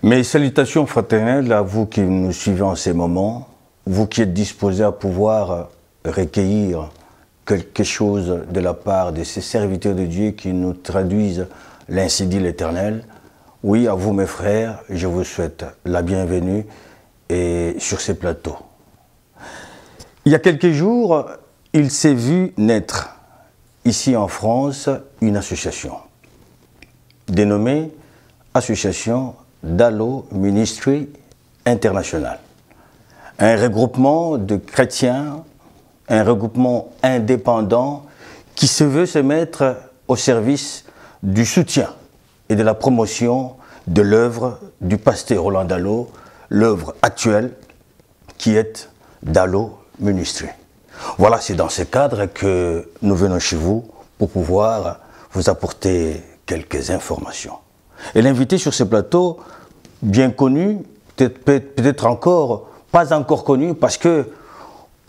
Mes salutations fraternelles à vous qui nous suivez en ces moments, vous qui êtes disposés à pouvoir recueillir quelque chose de la part de ces serviteurs de Dieu qui nous traduisent l'ainsi dit l'Éternel. Oui, à vous mes frères, je vous souhaite la bienvenue et sur ces plateaux. Il y a quelques jours, il s'est vu naître ici en France une association dénommée Association d'Allo Ministry International. Un regroupement de chrétiens, un regroupement indépendant qui se veut se mettre au service du soutien et de la promotion de l'œuvre du pasteur Roland Dallo, l'œuvre actuelle qui est Dallo Ministry. Voilà, c'est dans ce cadre que nous venons chez vous pour pouvoir vous apporter quelques informations. Et l'invité sur ce plateau, bien connu, peut-être encore, pas encore connu, parce que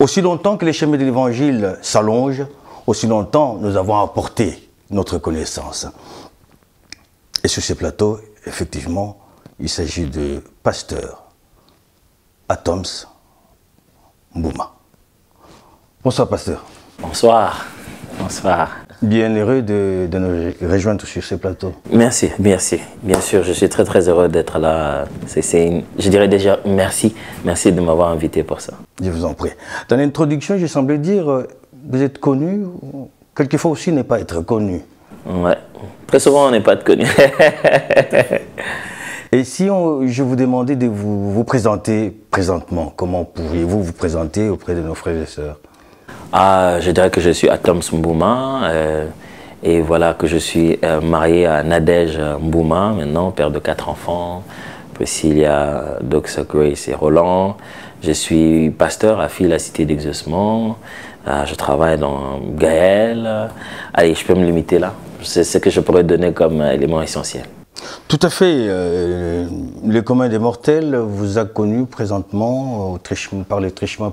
aussi longtemps que les chemins de l'Évangile s'allongent, aussi longtemps nous avons apporté notre connaissance. Et sur ce plateau, effectivement, il s'agit de pasteur Atoms Mbouma. Bonsoir, pasteur. Bonsoir. Bonsoir. Bien heureux de nous rejoindre sur ce plateau. Merci, merci. Bien sûr, je suis très très heureux d'être là. Je dirais déjà merci. Merci de m'avoir invité pour ça. Je vous en prie. Dans l'introduction, j'ai semblé dire, vous êtes connu, quelquefois aussi ne pas être connu. Ouais, très souvent on n'est pas connu. Et si je vous demandais de vous présenter présentement, comment pourriez-vous vous présenter auprès de nos frères et sœurs? Je dirais que je suis Atoms Mbouma et voilà que je suis marié à Nadège Mbouma, maintenant père de 4 enfants. Priscilla, Doxa Grace et Roland. Je suis pasteur à Fille la Cité d'Exaucement. Je travaille dans Gaël. Allez, je peux me limiter là. C'est ce que je pourrais donner comme élément essentiel. Tout à fait. Le commun des mortels vous a connu présentement par le trichement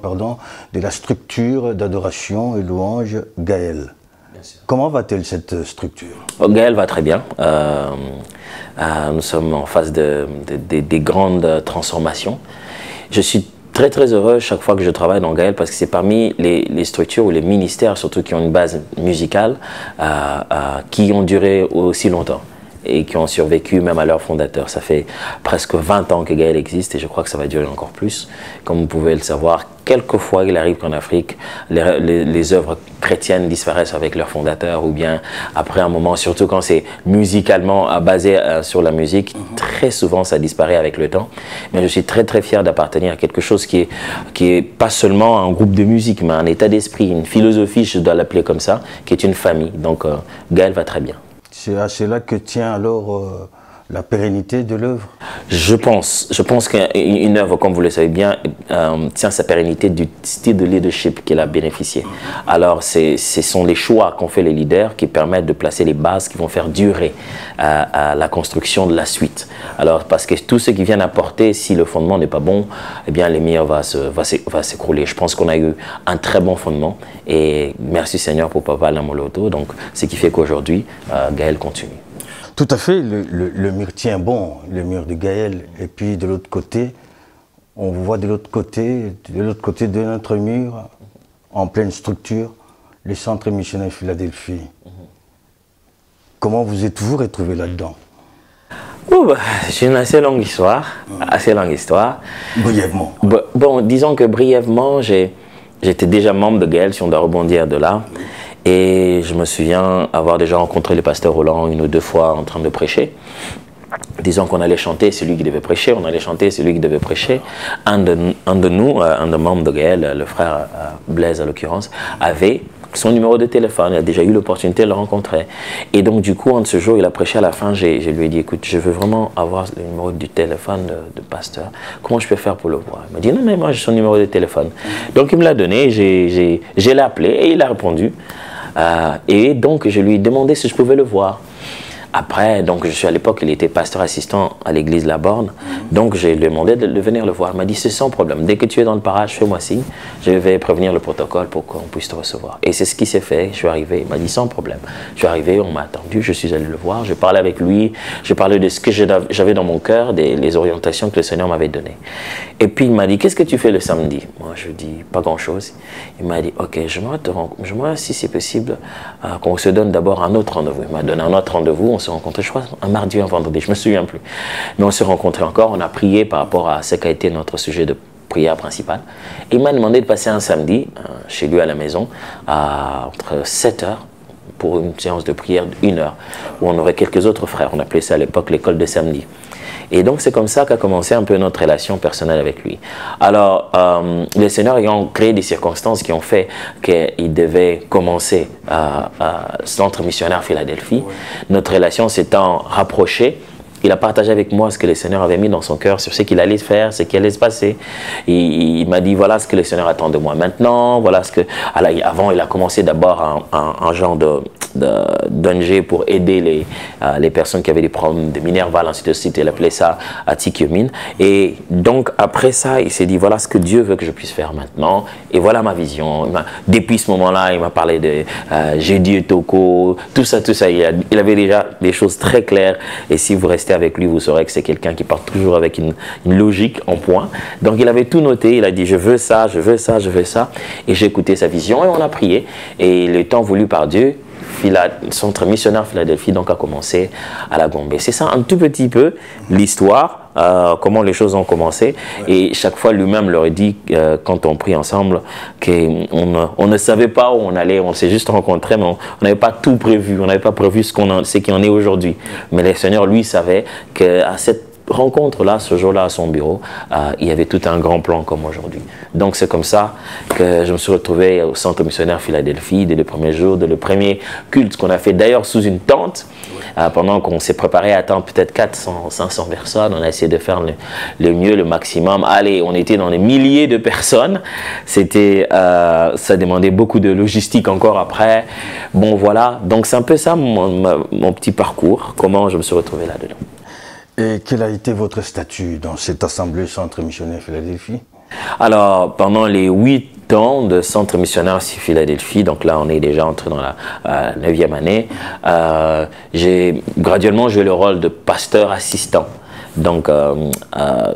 de la structure d'adoration et louange Gaël. Comment va-t-elle cette structure? Gaël va très bien. Nous sommes en phase des grandes transformations. Je suis très très heureux chaque fois que je travaille dans Gaël parce que c'est parmi les structures ou les ministères surtout qui ont une base musicale qui ont duré aussi longtemps et qui ont survécu même à leur fondateur. Ça fait presque 20 ans que Gaël existe et je crois que ça va durer encore plus. Comme vous pouvez le savoir, quelquefois il arrive qu'en Afrique, les œuvres chrétiennes disparaissent avec leur fondateur ou bien après un moment, surtout quand c'est musicalement basé sur la musique, très souvent ça disparaît avec le temps. Mais je suis très très fier d'appartenir à quelque chose qui est pas seulement un groupe de musique, mais un état d'esprit, une philosophie, je dois l'appeler comme ça, qui est une famille. Donc Gaël va très bien. C'est à cela que tient alors la pérennité de l'œuvre? Je pense qu'une œuvre, comme vous le savez bien, tient sa pérennité du style de leadership qu'elle a bénéficié. Alors, ce sont les choix qu'ont fait les leaders qui permettent de placer les bases qui vont faire durer à la construction de la suite. Alors, parce que tout ce qui vient apporter, si le fondement n'est pas bon, eh bien, l'émir va s'écrouler. Je pense qu'on a eu un très bon fondement et merci Seigneur pour Papa Lamoloto. Donc, ce qui fait qu'aujourd'hui, Gaël continue. Tout à fait, le mur tient bon, le mur de Gaël. Et puis de l'autre côté, on voit de l'autre côté de notre mur, en pleine structure, le centre missionnaire Philadelphie. Comment vous êtes-vous retrouvé là-dedans? C'est une assez longue histoire, Brièvement. Bon, disons que brièvement, j'étais déjà membre de Gaël, si on doit rebondir de là. Et je me souviens avoir déjà rencontré le pasteur Roland 1 ou 2 fois en train de prêcher. Disons qu'on allait chanter celui qui devait prêcher, on allait chanter celui qui devait prêcher. Un de membres de Gaël, le frère Blaise à l'occurrence, avait son numéro de téléphone, il a déjà eu l'opportunité de le rencontrer. Et donc du coup, en ce jour, il a prêché à la fin, je lui ai dit, écoute, je veux vraiment avoir le numéro du téléphone de pasteur. Comment je peux faire pour le voir? Il m'a dit, non mais moi j'ai son numéro de téléphone. Donc il me l'a donné, je l'ai appelé et il a répondu. Et donc je lui ai demandé si je pouvais le voir. Après, donc je suis à l'époque, il était pasteur assistant à l'église La Borne. Donc je lui ai demandé de venir le voir. Il m'a dit, c'est sans problème. Dès que tu es dans le parage, fais-moi signe. Je vais prévenir le protocole pour qu'on puisse te recevoir. Et c'est ce qui s'est fait. Je suis arrivé. Il m'a dit, sans problème. Je suis arrivé, on m'a attendu. Je suis allé le voir. J'ai parlé avec lui. J'ai parlé de ce que j'avais dans mon cœur, les orientations que le Seigneur m'avait données. Et puis il m'a dit, qu'est-ce que tu fais le samedi? Moi, je lui dis, pas grand-chose. Il m'a dit, ok, j'aimerais, si c'est possible, qu'on se donne d'abord un autre rendez-vous. Il m'a donné un autre rendez-vous. On s'est rencontrés, je crois, un mardi ou un vendredi, je me souviens plus. Mais on s'est rencontrés encore, on a prié par rapport à ce qu'a été notre sujet de prière principale. Et il m'a demandé de passer un samedi chez lui à la maison, entre 7 heures, pour une séance de prière d'1 heure, où on aurait quelques autres frères. On appelait ça à l'époque l'école de samedi. Et donc c'est comme ça qu'a commencé un peu notre relation personnelle avec lui. Alors, le Seigneur ayant créé des circonstances qui ont fait qu'il devait commencer Centre missionnaire Philadelphie, notre relation s'étant rapprochée, il a partagé avec moi ce que le Seigneur avait mis dans son cœur sur ce qu'il allait faire, ce qui allait se passer. Il m'a dit, voilà ce que le Seigneur attend de moi maintenant. Voilà ce que... Alors, avant, il a commencé d'abord un genre d'ONG pour aider les personnes qui avaient des problèmes de Minerval, ainsi de suite. Il appelait ça Atikiomine. Et donc, après ça, il s'est dit, voilà ce que Dieu veut que je puisse faire maintenant. Et voilà ma vision. Depuis ce moment-là, il m'a parlé de Jédi et Toko, tout ça. Il avait déjà des choses très claires. Et si vous restez avec lui, vous saurez que c'est quelqu'un qui part toujours avec une logique en point. Donc il avait tout noté, il a dit je veux ça, je veux ça, je veux ça. Et j'ai écouté sa vision et on a prié. Et le temps voulu par Dieu, Centre missionnaire Philadelphie donc a commencé à la Gombe. C'est ça un tout petit peu l'histoire, comment les choses ont commencé. Et chaque fois lui-même leur dit quand on prie ensemble qu'on ne savait pas où on allait, on s'est juste rencontrés, mais on n'avait pas tout prévu, on n'avait pas prévu ce qui en est aujourd'hui. Mais le Seigneur lui savait qu'à cette rencontre-là, ce jour-là à son bureau, il y avait tout un grand plan comme aujourd'hui. Donc c'est comme ça que je me suis retrouvé au Centre missionnaire Philadelphie dès le premier jour, dès le premier culte qu'on a fait d'ailleurs sous une tente, pendant qu'on s'est préparé à attendre peut-être 400, 500 personnes. On a essayé de faire le mieux, le maximum. Allez, on était dans des milliers de personnes. C'était, ça demandait beaucoup de logistique encore après. Bon voilà, donc c'est un peu ça mon petit parcours, comment je me suis retrouvé là-dedans. Et quel a été votre statut dans cette assemblée Centre missionnaire Philadelphie? Alors, pendant les 8 ans de Centre missionnaire Philadelphie, donc là on est déjà entré dans la 9e année, j'ai graduellement joué le rôle de pasteur assistant. Donc,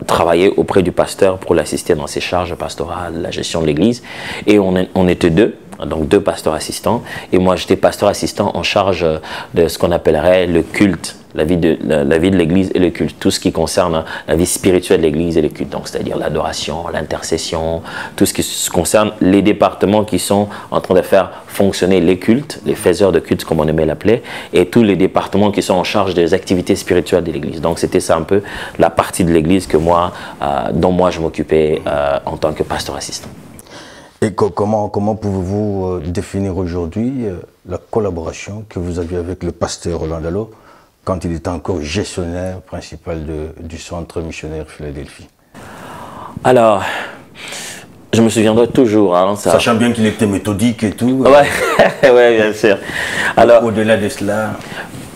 travailler auprès du pasteur pour l'assister dans ses charges pastorales, la gestion de l'église. Et on était deux. Donc 2 pasteurs assistants, et moi j'étais pasteur assistant en charge de ce qu'on appellerait le culte, la vie de l'église et le culte, tout ce qui concerne la vie spirituelle de l'église et le culte, donc c'est-à-dire l'adoration, l'intercession, tout ce qui concerne les départements qui sont en train de faire fonctionner les cultes, les faiseurs de culte comme on aimait l'appeler, et tous les départements qui sont en charge des activités spirituelles de l'église. Donc c'était ça un peu la partie de l'église que dont moi je m'occupais en tant que pasteur assistant. Et comment pouvez-vous définir aujourd'hui la collaboration que vous aviez avec le pasteur Roland Dallot quand il était encore gestionnaire principal du Centre missionnaire Philadelphie? Alors, je me souviendrai toujours. Hein, ça... Sachant bien qu'il était méthodique et tout. Ouais, ouais, bien sûr. Alors, au-delà de cela...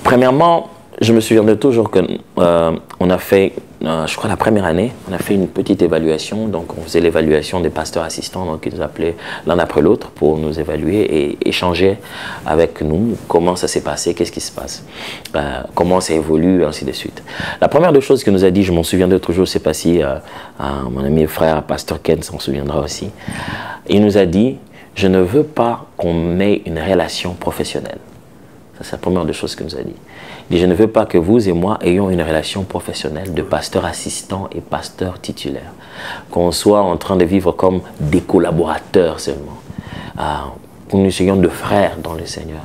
Premièrement, je me souviendrai toujours qu'on a fait, je crois la première année, on a fait une petite évaluation. Donc on faisait l'évaluation des pasteurs assistants, donc ils nous appelaient l'un après l'autre pour nous évaluer et échanger avec nous comment ça s'est passé, qu'est-ce qui se passe, comment ça évolue, ainsi de suite. La première des choses qu'il nous a dit, je m'en souviendrai toujours, c'est passé à mon ami et frère pasteur Ken s'en souviendra aussi. Il nous a dit, je ne veux pas qu'on ait une relation professionnelle. Ça, c'est la première des choses qu'il nous a dit. Il dit, je ne veux pas que vous et moi ayons une relation professionnelle de pasteur assistant et pasteur titulaire. Qu'on soit en train de vivre comme des collaborateurs seulement. Que nous soyons de frères dans le Seigneur.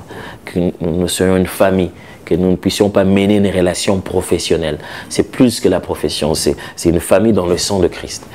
Que nous soyons une famille. Que nous ne puissions pas mener une relation professionnelle. C'est plus que la profession, c'est une famille dans le sang de Christ.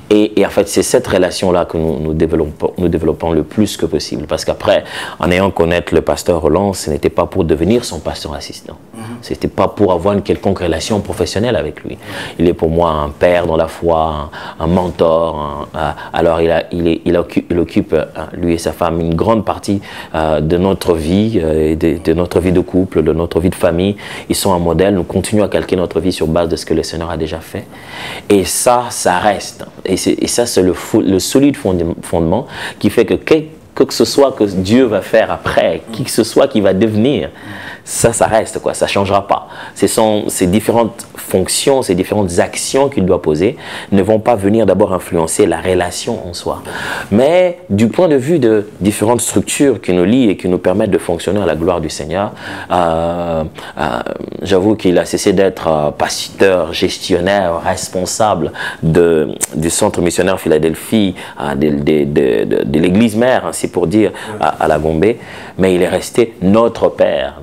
Et en fait, c'est cette relation-là que nous développons le plus que possible. Parce qu'après, en ayant connaître le pasteur Roland, ce n'était pas pour devenir son pasteur assistant. Ce n'était pas pour avoir une quelconque relation professionnelle avec lui. Il est pour moi un père dans la foi, un mentor. Alors il il occupe, lui et sa femme, une grande partie de notre vie, de notre vie de couple, de notre vie de famille. Ils sont un modèle. Nous continuons à calquer notre vie sur base de ce que le Seigneur a déjà fait. Et ça reste. Et ça, c'est le solide fondement qui fait que ce soit que Dieu va faire après, qui que ce soit qui va devenir, ça reste, quoi, ça ne changera pas. Ces différentes fonctions, ces différentes actions qu'il doit poser ne vont pas venir d'abord influencer la relation en soi. Mais du point de vue de différentes structures qui nous lient et qui nous permettent de fonctionner à la gloire du Seigneur, j'avoue qu'il a cessé d'être pasteur, gestionnaire, responsable du centre missionnaire Philadelphie, de l'église mère, ainsi pour dire, à la Gombe, mais il est resté notre Père.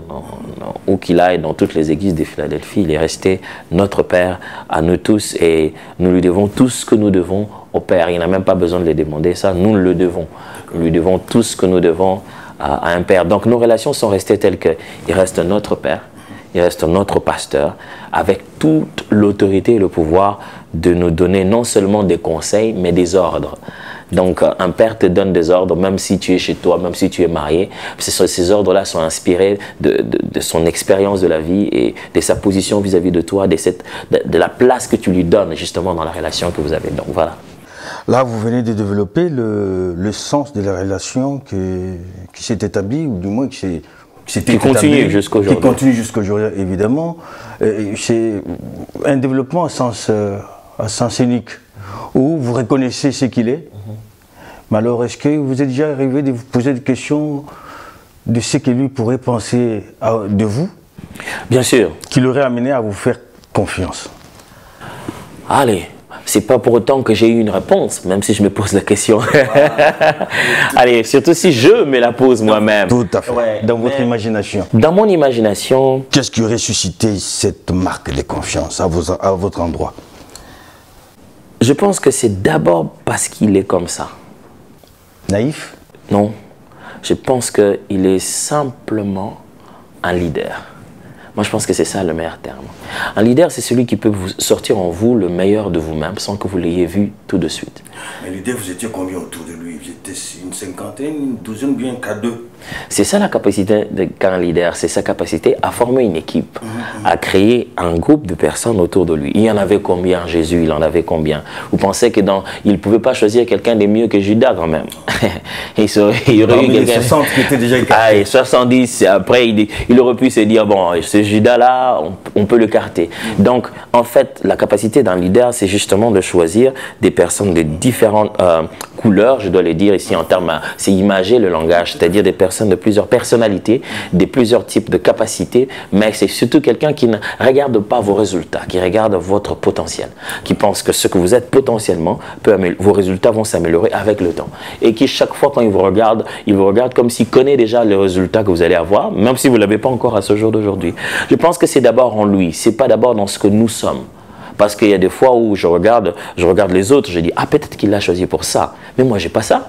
Où qu'il aille dans toutes les églises de Philadelphie, il est resté notre Père à nous tous et nous lui devons tout ce que nous devons au Père. Il n'a même pas besoin de le demander, ça, nous le devons. Nous lui devons tout ce que nous devons à un Père. Donc nos relations sont restées telles qu'il reste notre Père, il reste notre pasteur, avec toute l'autorité et le pouvoir de nous donner non seulement des conseils, mais des ordres. Donc un père te donne des ordres, même si tu es chez toi, même si tu es marié. Ces ordres-là sont inspirés de son expérience de la vie et de sa position vis-à-vis de toi, de la place que tu lui donnes justement dans la relation que vous avez. Donc voilà. Là, vous venez de développer le sens de la relation qui s'est établie, ou du moins qui continue jusqu'à aujourd'hui. Qui continue jusqu'à aujourd'hui, évidemment. C'est un développement à sens unique, où vous reconnaissez ce qu'il est. Mais alors, est-ce que vous êtes déjà arrivé de vous poser des questions de ce que lui pourrait penser de vous? Bien sûr. Qui l'aurait amené à vous faire confiance? Allez, c'est pas pour autant que j'ai eu une réponse, même si je me pose la question. Allez, surtout si je me la pose moi-même. Tout à fait. Ouais, dans votre imagination. Dans mon imagination. Qu'est-ce qui aurait suscité cette marque de confiance à votre endroit? Je pense que c'est d'abord parce qu'il est comme ça. Naïf? Non. Je pense qu'il est simplement un leader. Moi, je pense que c'est ça le meilleur terme. Un leader, c'est celui qui peut vous sortir en vous le meilleur de vous-même sans que vous l'ayez vu tout de suite. Mais leader, vous étiez combien autour de lui? Vous étiez une cinquantaine, une douzaine, bien qu'à deux? C'est ça la capacité d'un leader, c'est sa capacité à former une équipe, à créer un groupe de personnes autour de lui. Il y en avait combien, Jésus, il en avait combien? Vous pensez qu'il ne pouvait pas choisir quelqu'un de mieux que Judas quand même? il y aurait eu quelqu'un... 60 qui était déjà écarté. Ah, et 70, après il aurait pu se dire, bon, ce Judas-là, on peut le carter. Donc, en fait, la capacité d'un leader, c'est justement de choisir des personnes de différentes couleurs, je dois le dire ici en termes, c'est imager le langage, c'est-à-dire des personnes de plusieurs personnalités, de plusieurs types de capacités, mais c'est surtout quelqu'un qui ne regarde pas vos résultats, qui regarde votre potentiel, qui pense que ce que vous êtes potentiellement, vos résultats vont s'améliorer avec le temps. Et qui chaque fois quand il vous regarde comme s'il connaît déjà le résultat que vous allez avoir, même si vous ne l'avez pas encore à ce jour d'aujourd'hui. Je pense que c'est d'abord en lui, c'est pas d'abord dans ce que nous sommes. Parce qu'il y a des fois où je regarde les autres, je dis, ah peut-être qu'il l'a choisi pour ça, mais moi j'ai pas ça.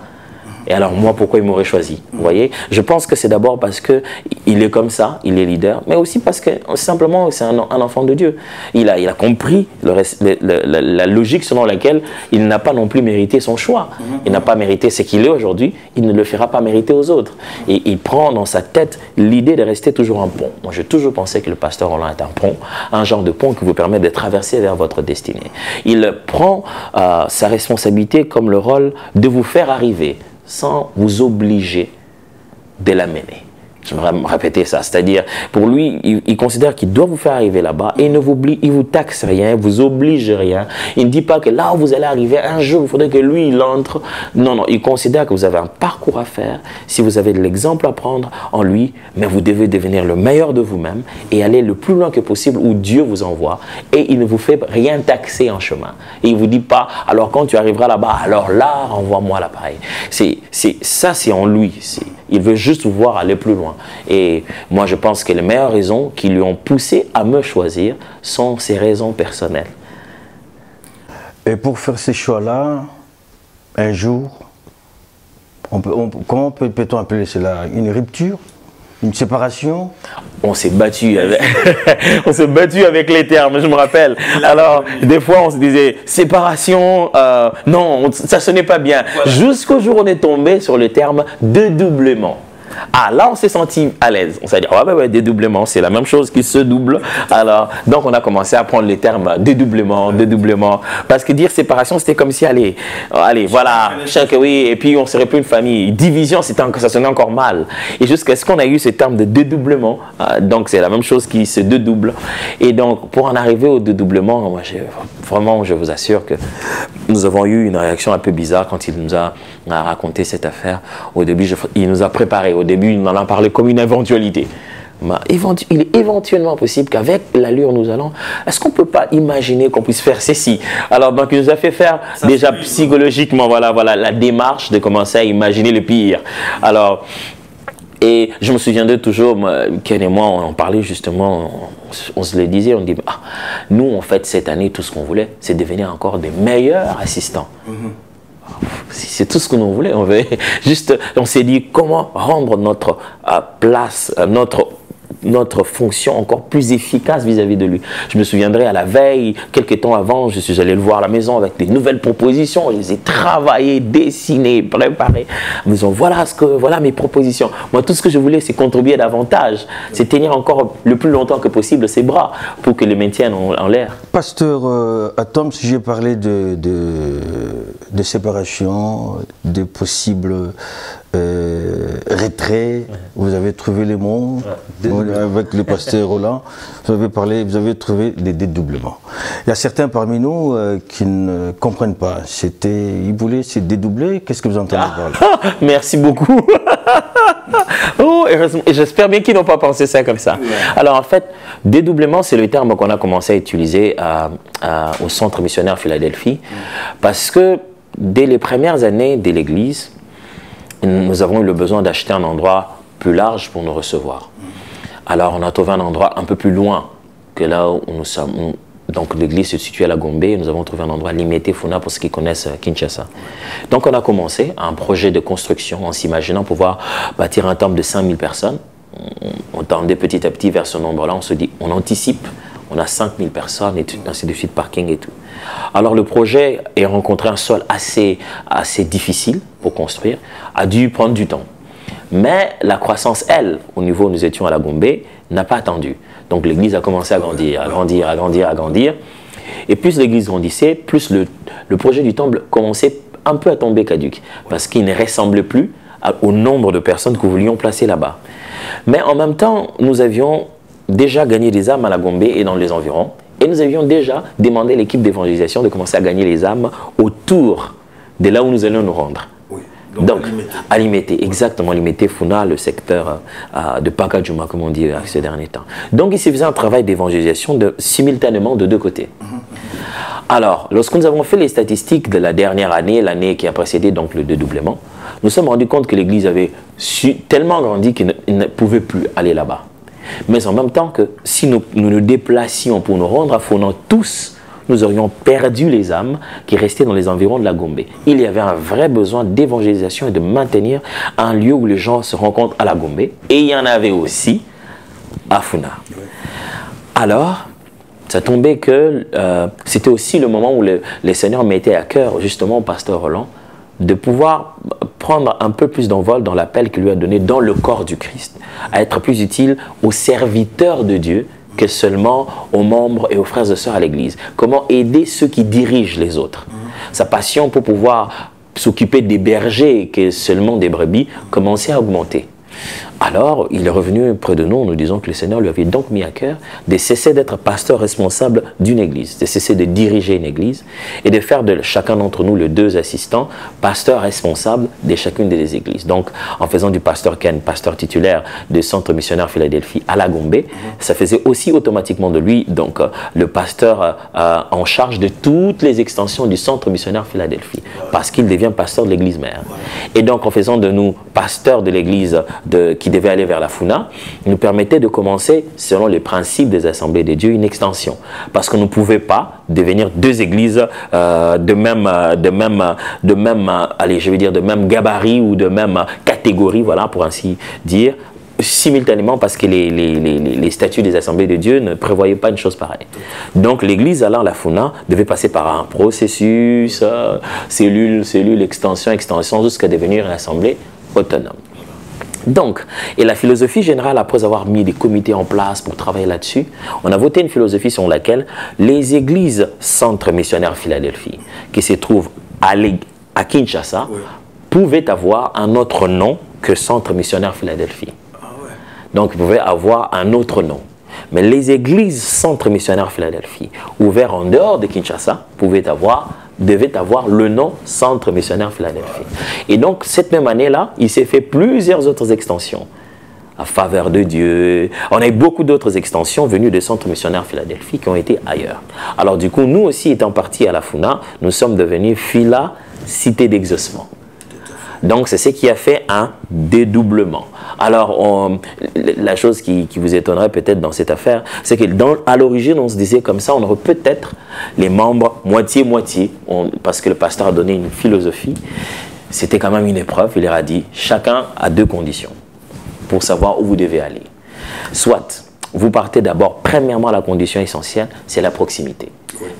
Et alors moi, pourquoi il m'aurait choisi? Vous voyez? Je pense que c'est d'abord parce qu'il est comme ça, il est leader, mais aussi parce que simplement c'est un enfant de Dieu. Il a compris la logique selon laquelle il n'a pas non plus mérité son choix. Il n'a pas mérité ce qu'il est aujourd'hui, il ne le fera pas mériter aux autres. Et il prend dans sa tête l'idée de rester toujours un pont. Moi, j'ai toujours pensé que le pasteur Roland est un pont, un genre de pont qui vous permet de traverser vers votre destinée. Il prend sa responsabilité comme le rôle de vous faire arriver sans vous obliger de l'amener. Je vais répéter ça, c'est-à-dire, pour lui, il considère qu'il doit vous faire arriver là-bas et il vous taxe rien, il vous oblige rien. Il ne dit pas que là où vous allez arriver, un jour, il faudrait que lui, il entre. Non, non, il considère que vous avez un parcours à faire, si vous avez de l'exemple à prendre en lui, mais vous devez devenir le meilleur de vous-même et aller le plus loin que possible où Dieu vous envoie. Et il ne vous fait rien taxer en chemin. Et il ne vous dit pas, alors quand tu arriveras là-bas, alors là, envoie-moi l'appareil. Ça, c'est en lui. Il veut juste vous voir aller plus loin. Et moi, je pense que les meilleures raisons qui lui ont poussé à me choisir sont ses raisons personnelles. Et pour faire ces choix-là, un jour, comment peut-on appeler cela? Une rupture? Une séparation? On s'est battu avec... on s'est battu avec les termes, je me rappelle. Alors, des fois, on se disait séparation, non, ça sonnait pas bien. Jusqu'au jour où on est tombé sur le terme dédoublement. Ah, là, on s'est senti à l'aise. On s'est dit, ouais, dédoublement, c'est la même chose qui se double. Alors, donc, on a commencé à prendre les termes dédoublement. Parce que dire séparation, c'était comme si, allez, voilà, oui, et puis on serait plus une famille. Division, ça sonnait encore mal. Et jusqu'à ce qu'on a eu ce terme de dédoublement, donc c'est la même chose qui se dédouble. Et donc, pour en arriver au dédoublement, moi, vraiment, je vous assure que nous avons eu une réaction un peu bizarre quand il nous a raconté cette affaire. Au début, il nous a préparé. Au début, il en a parlé comme une éventualité. Il est éventuellement possible qu'avec l'allure nous allons, est-ce qu'on ne peut pas imaginer qu'on puisse faire ceci? Alors, donc, il nous a fait faire déjà psychologiquement, voilà, la démarche de commencer à imaginer le pire. Alors, et je me souviendrai toujours, Ken et moi, on parlait justement, on se le disait, on dit, nous, en fait, cette année, tout ce qu'on voulait, c'est devenir encore des meilleurs assistants. C'est tout ce que nous voulons. On s'est dit comment rendre notre place, notre fonction encore plus efficace vis-à-vis de lui. Je me souviendrai à la veille, quelques temps avant, je suis allé le voir à la maison avec des nouvelles propositions. Je les ai travaillées, dessinées, préparées. En me disant, voilà mes propositions. Moi, tout ce que je voulais, c'est contribuer davantage. C'est tenir encore le plus longtemps que possible ses bras pour que les maintiennent en l'air. Pasteur Atom, si j'ai parlé de séparation, de possibles retraits, vous avez trouvé les mots, avec le pasteur Roland, vous avez trouvé des dédoublements. Il y a certains parmi nous qui ne comprennent pas. Ils voulaient se dédoubler. Qu'est-ce que vous entendez par là? Merci beaucoup. Oh, et j'espère bien qu'ils n'ont pas pensé ça comme ça. Ouais. Alors en fait, dédoublement, c'est le terme qu'on a commencé à utiliser au Centre missionnaire Philadelphie, parce que dès les premières années de l'Église, nous avons eu le besoin d'acheter un endroit plus large pour nous recevoir. Alors on a trouvé un endroit un peu plus loin que là où nous sommes. Donc l'église se situe à la Gombe et nous avons trouvé un endroit limité Funa pour ceux qui connaissent Kinshasa. Donc on a commencé un projet de construction en s'imaginant pouvoir bâtir un temple de 5000 personnes. On tendait petit à petit vers ce nombre-là, on se dit, on anticipe, on a 5000 personnes et ainsi de suite, parking et tout. Alors le projet a rencontré un sol assez difficile pour construire, a dû prendre du temps. Mais la croissance, elle, au niveau où nous étions à la Gombe, n'a pas attendu. Donc l'église a commencé à grandir. Et plus l'église grandissait, plus le projet du temple commençait un peu à tomber caduc. Parce qu'il ne ressemblait plus au nombre de personnes que nous voulions placer là-bas. Mais en même temps, nous avions déjà gagné des âmes à la Gombe et dans les environs. Et nous avions déjà demandé à l'équipe d'évangélisation de commencer à gagner les âmes autour de là où nous allions nous rendre. Donc, à Limité, exactement, Limité, Funa, le secteur de Pakadjouma, comme on dit ces derniers temps. Donc, il se faisait un travail d'évangélisation simultanément de deux côtés. Alors, lorsque nous avons fait les statistiques de la dernière année, l'année qui a précédé donc le dédoublement, nous sommes rendus compte que l'Église avait tellement grandi qu'il ne pouvait plus aller là-bas. Mais en même temps que si nous nous déplacions pour nous rendre à Funa tous, nous aurions perdu les âmes qui restaient dans les environs de la Gombe. Il y avait un vrai besoin d'évangélisation et de maintenir un lieu où les gens se rencontrent à la Gombe. Et il y en avait aussi à Funa. Alors, ça tombait que c'était aussi le moment où le Seigneur mettait à cœur, justement, au pasteur Roland, de pouvoir prendre un peu plus d'envol dans l'appel qu'il lui a donné dans le corps du Christ, à être plus utile aux serviteurs de Dieu que seulement aux membres et aux frères et sœurs à l'église. Comment aider ceux qui dirigent les autres. Sa passion pour pouvoir s'occuper des bergers que seulement des brebis commençait à augmenter. Alors, il est revenu près de nous en nous disant que le Seigneur lui avait donc mis à cœur de cesser d'être pasteur responsable d'une église, de cesser de diriger une église et de faire de chacun d'entre nous, les deux assistants, pasteur responsable de chacune des églises. Donc, en faisant du pasteur Ken, pasteur titulaire du Centre missionnaire Philadelphie à la Gombe, ça faisait aussi automatiquement de lui donc le pasteur en charge de toutes les extensions du Centre missionnaire Philadelphie, parce qu'il devient pasteur de l'église mère. Et donc, en faisant de nous pasteurs de l'église qui devait aller vers la Funa, nous permettait de commencer, selon les principes des assemblées de Dieu, une extension. Parce qu'on ne pouvait pas devenir deux églises de même gabarit ou de même catégorie, voilà, pour ainsi dire, simultanément parce que les statuts des assemblées de Dieu ne prévoyaient pas une chose pareille. Donc l'église allant la Funa devait passer par un processus, cellule, extension, jusqu'à devenir une assemblée autonome. Donc, et la philosophie générale, après avoir mis des comités en place pour travailler là-dessus, on a voté une philosophie selon laquelle les églises centres missionnaires Philadelphie, qui se trouvent à Kinshasa, pouvaient avoir un autre nom que Centre missionnaire Philadelphie. Donc, ils pouvaient avoir un autre nom. Mais les églises Centre missionnaire Philadelphie, ouvertes en dehors de Kinshasa, devaient avoir le nom Centre missionnaire Philadelphie. Et donc, cette même année-là, il s'est fait plusieurs autres extensions. À faveur de Dieu. On a eu beaucoup d'autres extensions venues des centres missionnaires Philadelphie qui ont été ailleurs. Alors du coup, nous aussi étant partis à la Funa, nous sommes devenus Phila, cité d'exaucement. Donc c'est ce qui a fait un dédoublement. Alors la chose qui vous étonnerait peut-être dans cette affaire, c'est que à l'origine on se disait comme ça, on aurait peut-être les membres moitié-moitié, parce que le pasteur a donné une philosophie. C'était quand même une épreuve, il leur a dit, chacun a 2 conditions pour savoir où vous devez aller. Soit, vous partez d'abord, premièrement, la condition essentielle, c'est la proximité.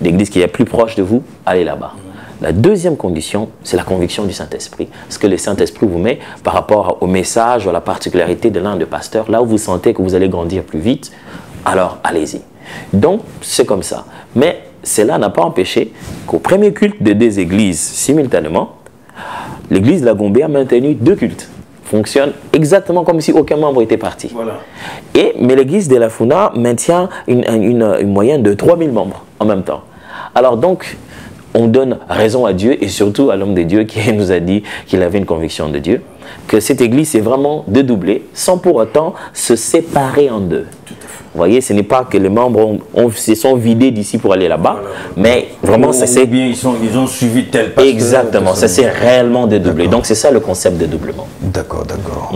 L'église qui est plus proche de vous, allez là-bas. La deuxième condition, c'est la conviction du Saint-Esprit. Ce que le Saint-Esprit vous met par rapport au message ou à la particularité de l'un des pasteurs, là où vous sentez que vous allez grandir plus vite, alors allez-y. Donc, c'est comme ça. Mais cela n'a pas empêché qu'au premier culte de 2 églises simultanément, l'église de la Gombe a maintenu 2 cultes. Fonctionne exactement comme si aucun membre était parti. Voilà. Mais l'église de la Funa maintient une moyenne de 3000 membres en même temps. Alors donc, on donne raison à Dieu et surtout à l'homme de Dieu qui nous a dit qu'il avait une conviction de Dieu, que cette église est vraiment dédoublée sans pour autant se séparer en 2. Vous voyez, ce n'est pas que les membres se sont vidés d'ici pour aller là-bas, voilà. Mais vraiment, ça c'est... bien ils ont suivi tel pasteur. Exactement, ça s'est réellement dédoublé. Donc c'est ça le concept de doublement. D'accord, d'accord.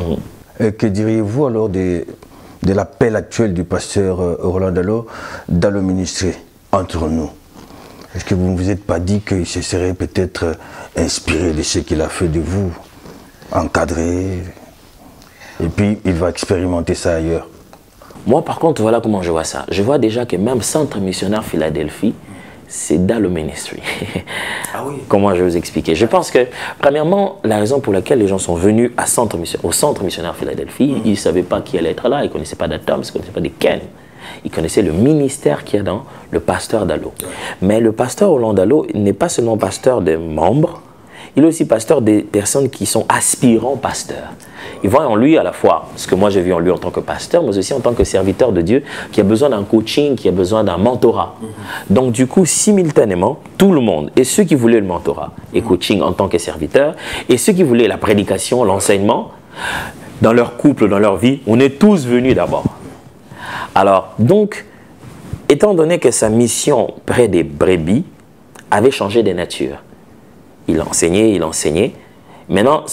Que diriez-vous alors de l'appel actuel du pasteur Roland Dallot dans le ministère entre nous? Est-ce que vous ne vous êtes pas dit qu'il se serait peut-être inspiré de ce qu'il a fait de vous, encadré, et puis il va expérimenter ça ailleurs? Moi, par contre, voilà comment je vois ça. Je vois déjà que même Centre missionnaire Philadelphie, c'est dans le ministry. Ah oui. Comment je vais vous expliquer? Je pense que, premièrement, la raison pour laquelle les gens sont venus au Centre missionnaire Philadelphie, ils ne savaient pas qui allait être là, ils ne connaissaient pas d'Atom, ils ne connaissaient pas de Ken. Ils connaissaient le ministère qu'il y a dans le pasteur Dallot. Mais le pasteur Roland Dallot n'est pas seulement pasteur des membres, il est aussi pasteur des personnes qui sont aspirants pasteurs. Ils voient en lui à la fois ce que moi j'ai vu en lui en tant que pasteur, mais aussi en tant que serviteur de Dieu, qui a besoin d'un coaching, qui a besoin d'un mentorat. Donc du coup, simultanément, tout le monde, et ceux qui voulaient le mentorat et coaching en tant que serviteur, et ceux qui voulaient la prédication, l'enseignement, dans leur couple, dans leur vie, on est tous venus d'abord. Alors, donc, étant donné que sa mission près des brebis avait changé de nature, il enseignait. Maintenant,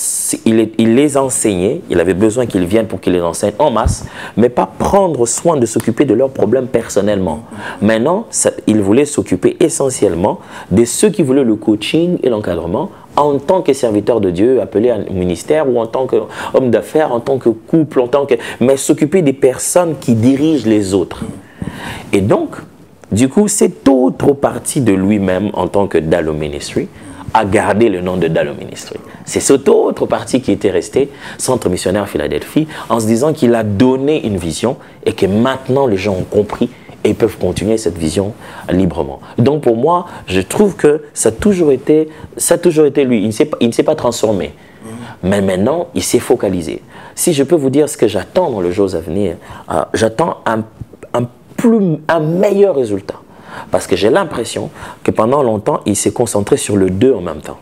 il les enseignait, il avait besoin qu'ils viennent pour qu'il les enseigne en masse, mais pas prendre soin de s'occuper de leurs problèmes personnellement. Maintenant, il voulait s'occuper essentiellement de ceux qui voulaient le coaching et l'encadrement en tant que serviteur de Dieu, appelé à un ministère, ou en tant qu'homme d'affaires, en tant que couple, mais s'occuper des personnes qui dirigent les autres. Et donc, du coup, cette autre partie de lui-même en tant que Dallot Ministry a gardé le nom de Dallot Ministry. C'est cette autre partie qui était restée, Centre missionnaire Philadelphie, en se disant qu'il a donné une vision et que maintenant les gens ont compris et peuvent continuer cette vision librement. Donc pour moi, je trouve que ça a toujours été lui. Il ne s'est pas transformé. Mais maintenant, il s'est focalisé. Si je peux vous dire ce que j'attends dans les jours à venir, j'attends un meilleur résultat. Parce que j'ai l'impression que pendant longtemps, il s'est concentré sur le 2 en même temps.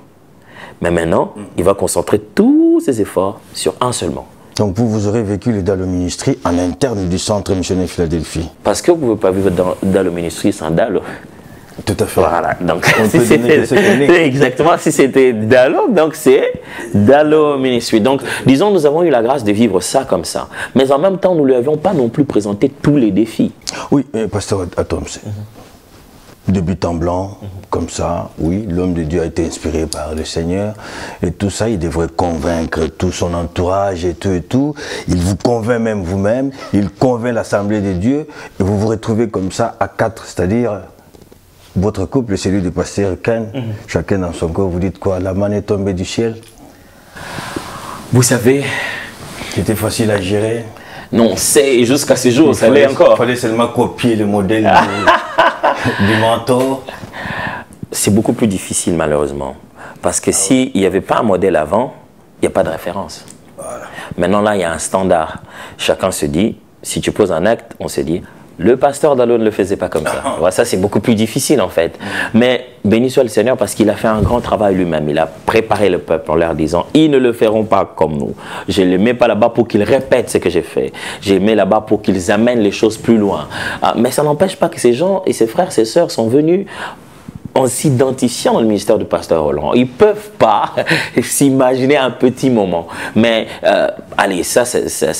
Mais maintenant, il va concentrer tous ses efforts sur un seulement. Donc vous aurez vécu le Dallot Ministry en interne du Centre missionnaire Philadelphie. Parce que vous ne pouvez pas vivre dans Dallot Ministry sans Dallot. Tout à fait. Voilà, donc exactement, si c'était Dallot, donc c'est Dallot Ministry. Donc disons, nous avons eu la grâce de vivre ça comme ça. Mais en même temps, nous ne lui avions pas non plus présenté tous les défis. Oui, pasteur Atom, de but en blanc, comme ça, oui, l'homme de Dieu a été inspiré par le Seigneur, et tout ça, il devrait convaincre tout son entourage et tout. Il vous convainc même vous-même, il convainc l'Assemblée de Dieu, et vous vous retrouvez comme ça à 4, c'est-à-dire votre couple, celui du pasteur Ken, chacun dans son corps, vous dites quoi? La manne est tombée du ciel? Vous savez... C'était facile à gérer? Non, c'est jusqu'à ce jour, ça l'est encore. Il fallait seulement copier le modèle du mentor. C'est beaucoup plus difficile malheureusement. Parce que s'il n'y avait pas un modèle avant, il n'y a pas de référence. Voilà. Maintenant là, il y a un standard. Chacun se dit, si tu poses un acte, on se dit, le pasteur Dallo ne le faisait pas comme ça. Voilà, ça c'est beaucoup plus difficile en fait. Mais béni soit le Seigneur parce qu'il a fait un grand travail lui-même. Il a préparé le peuple en leur disant, ils ne le feront pas comme nous. Je ne les mets pas là-bas pour qu'ils répètent ce que j'ai fait. Je les mets là-bas pour qu'ils amènent les choses plus loin. Mais ça n'empêche pas que ces gens et ces frères, ces sœurs sont venus en s'identifiant dans le ministère du pasteur Roland. Ils ne peuvent pas s'imaginer un petit moment. Mais, allez, ça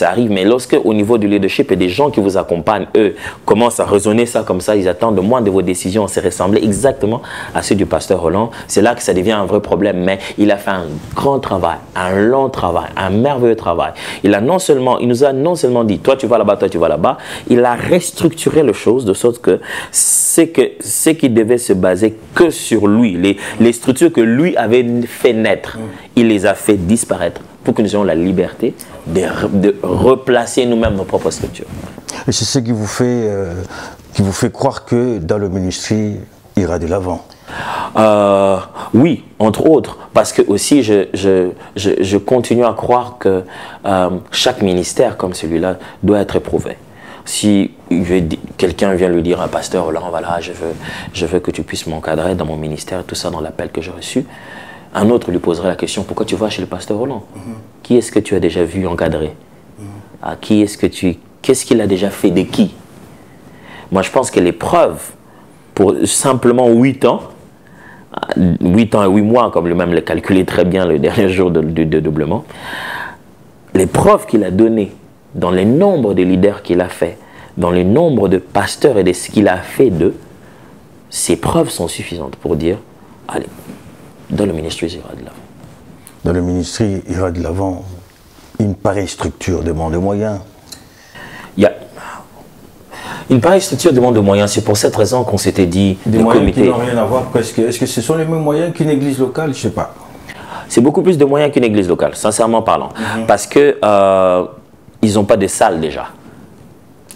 arrive. Mais lorsque, au niveau du leadership, et des gens qui vous accompagnent, eux, commencent à raisonner ça comme ça, ils attendent de moins de vos décisions à se ressembler exactement à ceux du pasteur Roland. C'est là que ça devient un vrai problème. Mais il a fait un grand travail, un long travail, un merveilleux travail. Il nous a non seulement dit, toi tu vas là-bas, toi tu vas là-bas. Il a restructuré les choses de sorte que ce qui devait se baser que sur lui, les structures que lui avait fait naître, il les a fait disparaître pour que nous ayons la liberté de replacer nous-mêmes nos propres structures. Et c'est ce qui vous fait croire que dans le ministère, il ira de l'avant? Oui, entre autres, parce que aussi je continue à croire que chaque ministère comme celui-là doit être éprouvé. Si quelqu'un vient lui dire, un pasteur, là, voilà, je veux que tu puisses m'encadrer dans mon ministère, tout ça dans l'appel que j'ai reçu, un autre lui poserait la question, pourquoi tu vas chez le pasteur Roland? Qui est-ce que tu as déjà vu encadrer? Qu'est-ce qu'il a déjà fait de qui? Moi, je pense que l'épreuve, pour simplement 8 ans, 8 ans et 8 mois, comme lui-même l'a calculé très bien le dernier jour du dédoublement, l'épreuve qu'il a donnée, dans le nombre de leaders qu'il a fait, dans le nombre de pasteurs et de ce qu'il a fait d'eux, ces preuves sont suffisantes pour dire, allez, dans le ministère, il ira de l'avant. Dans le ministère, il ira de l'avant. Une pareille structure demande des moyens. Une pareille structure demande des moyens. C'est pour cette raison qu'on s'était dit, des moyens qui n'ont rien à voir presque. Est-ce que ce sont les mêmes moyens qu'une église locale? Je ne sais pas. C'est beaucoup plus de moyens qu'une église locale, sincèrement parlant. Parce que ils n'ont pas de salle déjà.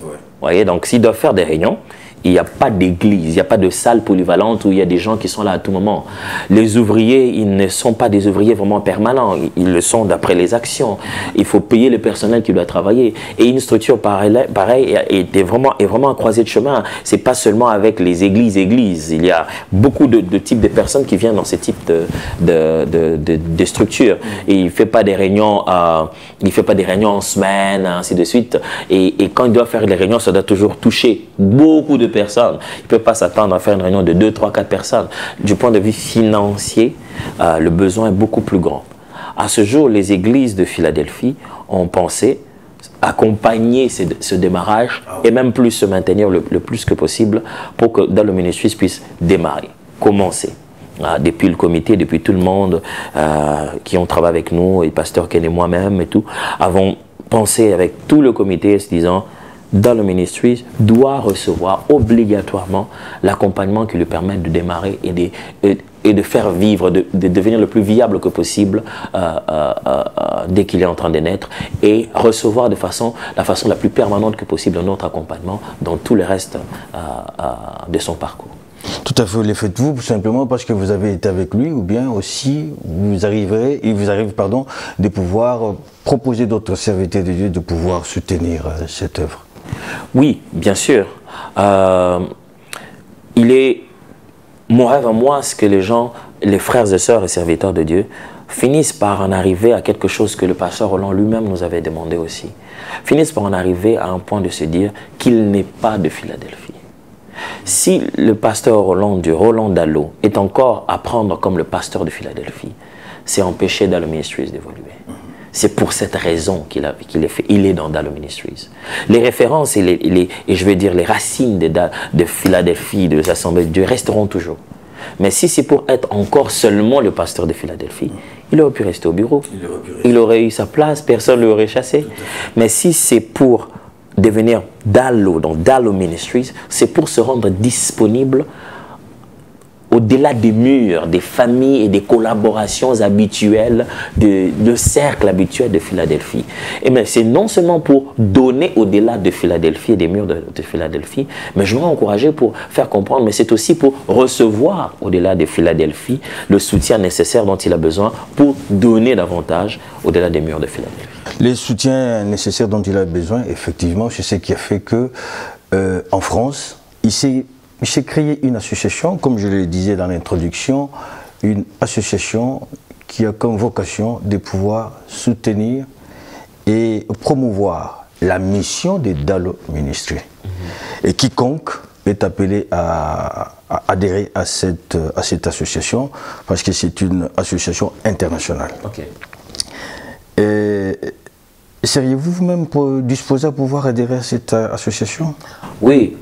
Vous voyez, donc s'ils doivent faire des réunions, il n'y a pas d'église, il n'y a pas de salle polyvalente où il y a des gens qui sont là à tout moment. Les ouvriers, ils ne sont pas des ouvriers vraiment permanents, ils le sont d'après les actions. Il faut payer le personnel qui doit travailler. Et une structure pareille est vraiment un croisé de chemin. Ce n'est pas seulement avec les églises. Il y a beaucoup de types de personnes qui viennent dans ce type de structures. Et il ne fait pas des réunions, en semaine, ainsi de suite. Et quand il doit faire des réunions, ça doit toujours toucher beaucoup de personnes. Il ne peut pas s'attendre à faire une réunion de 2, 3, 4 personnes. Du point de vue financier, le besoin est beaucoup plus grand. À ce jour, les églises de Philadelphie ont pensé accompagner ce démarrage et même plus se maintenir le plus que possible pour que dans le ministère puisse démarrer, commencer. Depuis le comité, depuis tout le monde qui ont travaillé avec nous, et pasteur Ken et moi-même et tout, avons pensé avec tout le comité se disant dans le ministère, doit recevoir obligatoirement l'accompagnement qui lui permet de démarrer et de faire vivre, de devenir le plus viable que possible dès qu'il est en train de naître et recevoir la façon la plus permanente que possible notre accompagnement dans tout le reste de son parcours. Tout à fait, le faites-vous simplement parce que vous avez été avec lui ou bien aussi il vous arrive de pouvoir proposer d'autres serviteurs de Dieu de pouvoir soutenir cette œuvre? Oui, bien sûr. Mon rêve à moi, c'est que les frères et sœurs et serviteurs de Dieu, finissent par en arriver à quelque chose que le pasteur Roland lui-même nous avait demandé aussi. Finissent par en arriver à un point de se dire qu'il n'est pas de Philadelphie. Si le pasteur Roland Dallo est encore à prendre comme le pasteur de Philadelphie, c'est empêcher dans le ministère d'évoluer. C'est pour cette raison qu'il est fait. Il est dans Dallo Ministries. Les références et je vais dire les racines de Philadelphie, de l'Assemblée de Dieu resteront toujours. Mais si c'est pour être encore seulement le pasteur de Philadelphie, il aurait pu rester au bureau. Il aurait eu sa place, personne ne l'aurait chassé. Mais si c'est pour devenir Dallo, donc Dallo Ministries, c'est pour se rendre disponible au-delà des murs, des familles et des collaborations habituelles, de cercle habituel de Philadelphie. Et bien, c'est non seulement pour donner au-delà de Philadelphie et des murs de Philadelphie, mais je veux encourager pour faire comprendre, mais c'est aussi pour recevoir au-delà de Philadelphie le soutien nécessaire dont il a besoin pour donner davantage au-delà des murs de Philadelphie. Les soutiens nécessaires dont il a besoin, effectivement, c'est ce qui a fait que, en France, il s'est créé une association, comme je le disais dans l'introduction, une association qui a comme vocation de pouvoir soutenir et promouvoir la mission des Dallo Ministries. Et quiconque est appelé à adhérer à cette association, parce que c'est une association internationale. Okay. Seriez-vous vous-même disposé à pouvoir adhérer à cette association? Oui,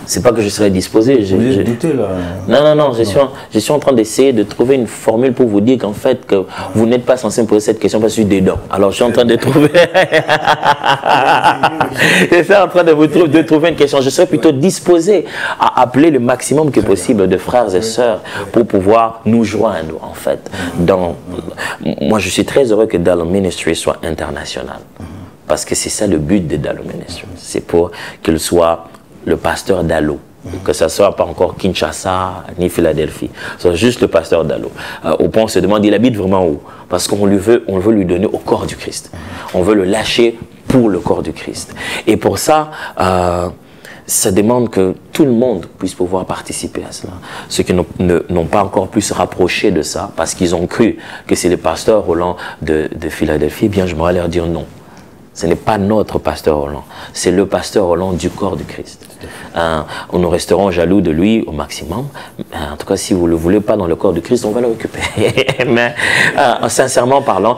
c'est pas que je serais disposé. Vous êtes douté là? Non, je suis en train d'essayer de trouver une formule pour vous dire qu'en fait, que vous n'êtes pas censé me poser cette question parce que je suis dedans. Alors je suis en train de trouver... je suis en train de trouver une question. Je serais plutôt disposé à appeler le maximum que possible de frères et sœurs pour pouvoir nous joindre, en fait. Moi, je suis très heureux que Dallo Ministries soit international. Parce que c'est ça le but de Dallo Ministries. C'est pour qu'il soit le pasteur Dallo. Que ce ne soit pas encore Kinshasa ni Philadelphie. C'est juste le pasteur Dallo. Au point on se demande, il habite vraiment où? Parce qu'on veut lui donner au corps du Christ. On veut le lâcher pour le corps du Christ. Et pour ça, ça demande que tout le monde puisse pouvoir participer à cela. Ceux qui n'ont pas encore pu se rapprocher de ça, parce qu'ils ont cru que c'est le pasteur Roland de Philadelphie, eh bien je m'aurais leur dire non. Ce n'est pas notre pasteur Roland, c'est le pasteur Roland du corps du Christ. Nous resterons jaloux de lui au maximum. En tout cas, si vous ne le voulez pas dans le corps du Christ, on va le récupérer. Mais sincèrement parlant,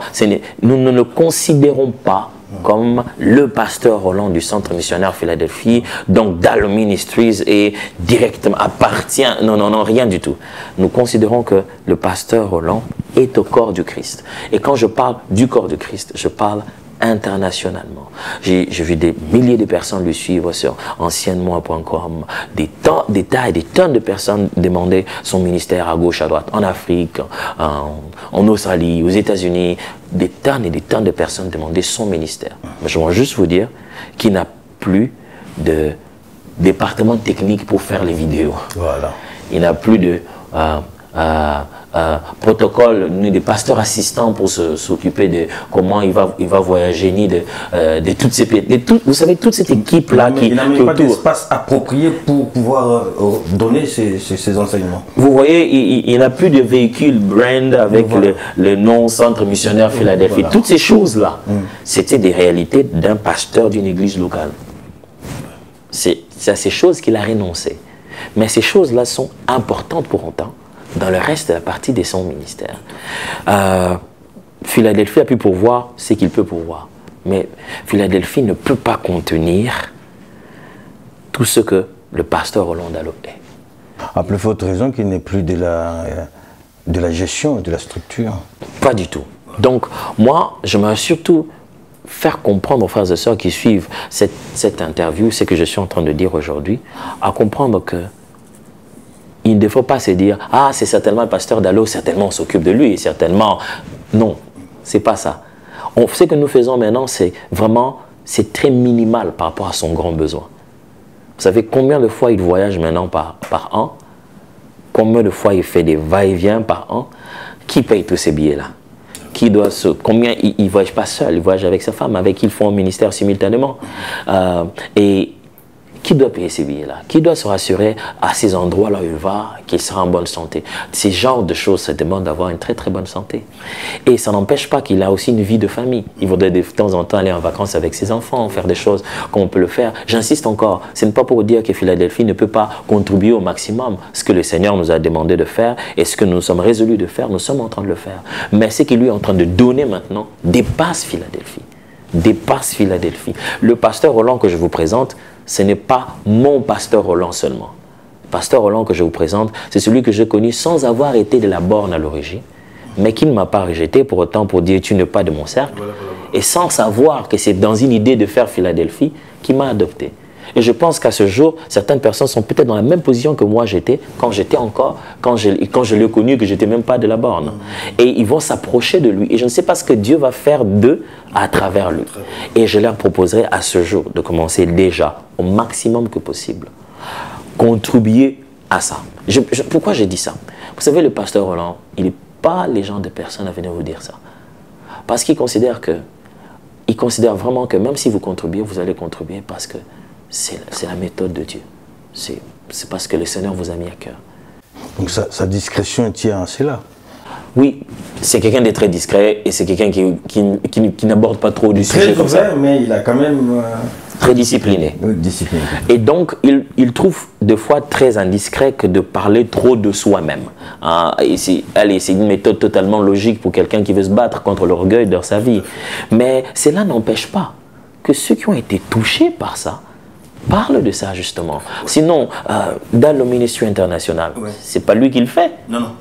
nous ne le considérons pas comme le pasteur Roland du Centre Missionnaire Philadelphie, donc Dallo Ministries et directement appartient, non, rien du tout. Nous considérons que le pasteur Roland est au corps du Christ. Et quand je parle du corps du Christ, je parle internationalement. J'ai vu des milliers de personnes le suivre sur anciennemoi.com, des tas et des tonnes de personnes demander son ministère à gauche, à droite, en Afrique, en Australie, aux États-Unis, des tonnes et des tonnes de personnes demandaient son ministère. Mais je veux juste vous dire qu'il n'a plus de département technique pour faire les vidéos. Voilà. Il n'a plus de protocole, ni des pasteurs assistants pour s'occuper de comment il va voyager, ni de toutes ces vous savez, toute cette équipe-là il n'a même pas d'espace approprié pour pouvoir donner ces enseignements. Vous voyez, il n'a plus de véhicule brand avec le nom Centre Missionnaire Philadelphie. Voilà. Toutes ces choses-là, c'était des réalités d'un pasteur d'une église locale. C'est à ces choses qu'il a renoncé. Mais ces choses-là sont importantes pour autant dans le reste de la partie de son ministère. Philadelphie a pu pourvoir ce qu'il peut pourvoir. Mais Philadelphie ne peut pas contenir tout ce que le pasteur Roland Dallo est. À plus forte raison qu'il n'est plus de la gestion de la structure. Pas du tout. Donc, moi, j'aimerais surtout faire comprendre aux frères et sœurs qui suivent cette interview, ce que je suis en train de dire aujourd'hui, à comprendre que il ne faut pas se dire « Ah, c'est certainement le pasteur Dallo, certainement on s'occupe de lui, certainement... » Non, c'est pas ça. Ce que nous faisons maintenant, c'est vraiment, c'est très minimal par rapport à son grand besoin. Vous savez combien de fois il voyage maintenant par an? Combien de fois il fait des va-et-vient par an? Qui paye tous ces billets-là? Combien il ne voyage pas seul, il voyage avec sa femme, avec qui ils font un ministère simultanément. Et qui doit payer ces billets-là? Qui doit se rassurer à ces endroits-là où il va qu'il sera en bonne santé? Ces genres de choses, ça demande d'avoir une très très bonne santé. Et ça n'empêche pas qu'il a aussi une vie de famille. Il voudrait de temps en temps aller en vacances avec ses enfants, faire des choses comme on peut le faire. J'insiste encore, ce n'est pas pour dire que Philadelphie ne peut pas contribuer au maximum. Ce que le Seigneur nous a demandé de faire et ce que nous sommes résolus de faire, nous sommes en train de le faire. Mais ce qu'il lui est en train de donner maintenant dépasse Philadelphie. Dépasse Philadelphie. Le pasteur Roland que je vous présente, ce n'est pas mon pasteur Roland seulement. Le pasteur Roland que je vous présente, c'est celui que j'ai connu sans avoir été de la borne à l'origine, mais qui ne m'a pas rejeté pour autant pour dire tu n'es pas de mon cercle, et sans savoir que c'est dans une idée de faire Philadelphie qui m'a adopté. Et je pense qu'à ce jour, certaines personnes sont peut-être dans la même position que moi j'étais quand je l'ai connu, que je n'étais même pas de la borne. Et ils vont s'approcher de lui. Et je ne sais pas ce que Dieu va faire d'eux à travers lui. Et je leur proposerai à ce jour de commencer déjà, au maximum que possible, contribuer à ça. Pourquoi j'ai dit ça? Vous savez, le pasteur Roland, il n'est pas les gens de personnes à venir vous dire ça. Parce qu'il considère vraiment que même si vous contribuez, vous allez contribuer parce que c'est la méthode de Dieu. C'est parce que le Seigneur vous a mis à cœur. Donc sa discrétion tient à cela. Oui, c'est quelqu'un de très discret et c'est quelqu'un qui n'aborde pas trop du sujet comme ça. Mais il a quand même... Très discipliné. Discipliné. Et donc, il trouve des fois très indiscret que de parler trop de soi-même. Hein, c'est une méthode totalement logique pour quelqu'un qui veut se battre contre l'orgueil dans sa vie. Mais cela n'empêche pas que ceux qui ont été touchés par ça parlent de ça justement. Sinon, dans le ministère international, c'est pas lui qui le fait. Non, non.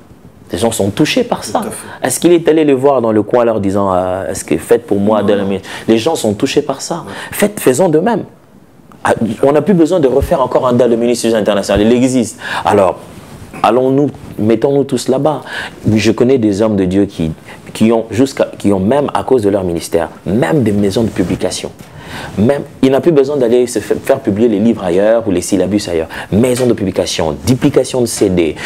Les gens sont touchés par ça. Est-ce qu'il est allé les voir dans le coin leur disant est-ce que faites pour moi dans le ministère? Les gens sont touchés par ça. Faisons de même. On n'a plus besoin de refaire encore un dans le ministère international. Il existe. Alors, allons-nous, mettons-nous tous là-bas. Je connais des hommes de Dieu qui ont même à cause de leur ministère, même des maisons de publication. Même, il n'a plus besoin d'aller se faire publier les livres ailleurs ou les syllabus ailleurs. Maison de publication, duplication de CD,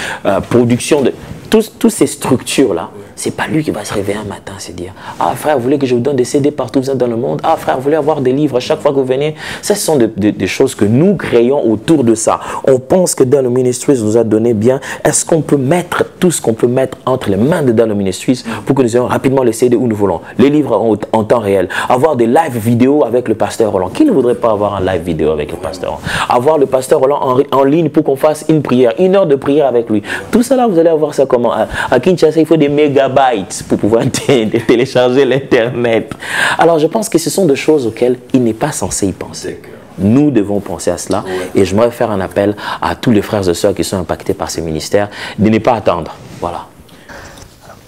production de... Toutes ces structures-là, c'est pas lui qui va se réveiller un matin et se dire « Ah frère, vous voulez que je vous donne des CD partout dans le monde? Ah frère, vous voulez avoir des livres à chaque fois que vous venez ?» Ça, ce sont des choses que nous créons autour de ça. On pense que dans le Ministries nous a donné bien. Est-ce qu'on peut mettre tout ce qu'on peut mettre entre les mains de dans le Ministries pour que nous ayons rapidement les CD où nous voulons? Les livres en temps réel. Avoir des live vidéo avec le pasteur Roland. Qui ne voudrait pas avoir un live vidéo avec le pasteur Roland? Avoir le pasteur Roland en ligne pour qu'on fasse une prière, 1 heure de prière avec lui. Tout ça là, vous allez avoir ça comment? À Kinshasa, il faut des mégabytes pour pouvoir télécharger l'Internet. Alors, je pense que ce sont des choses auxquelles il n'est pas censé y penser. Nous devons penser à cela. Et je voudrais faire un appel à tous les frères et sœurs qui sont impactés par ce ministère de ne pas attendre. Voilà.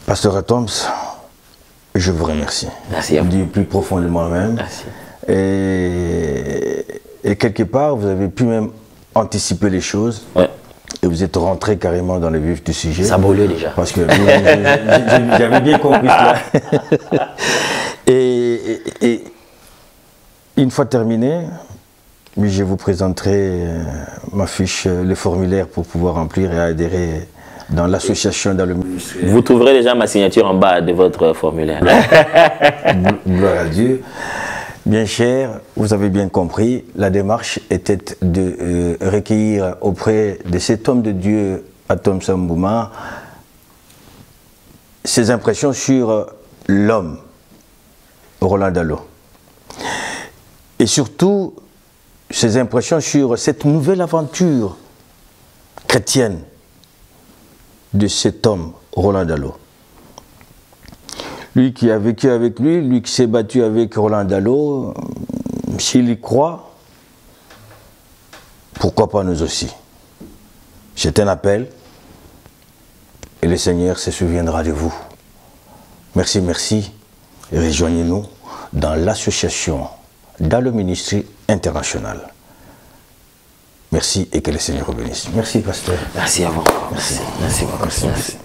Pasteur Atoms, je vous remercie. Merci à vous. Du plus profondément même. Merci. Et quelque part, vous avez pu même anticiper les choses. Ouais. Et vous êtes rentré carrément dans le vif du sujet. Ça brûlait déjà. Parce que j'avais bien compris cela. Et une fois terminé, je vous présenterai ma fiche, le formulaire pour pouvoir remplir et adhérer dans l'association, dans le ministère. Vous trouverez déjà ma signature en bas de votre formulaire. Gloire à Dieu. Bien cher, vous avez bien compris, la démarche était de recueillir auprès de cet homme de Dieu, Atom Sambouma, ses impressions sur l'homme, Roland Dallot. Et surtout, ses impressions sur cette nouvelle aventure chrétienne de cet homme, Roland Dallot. Lui qui a vécu avec lui qui s'est battu avec Roland Dallot, s'il y croit, pourquoi pas nous aussi? C'est un appel et le Seigneur se souviendra de vous. Merci, merci. Et rejoignez-nous dans l'association, dans le ministère international. Merci et que le Seigneur vous bénisse. Merci, pasteur. Merci à vous. Merci beaucoup. Merci.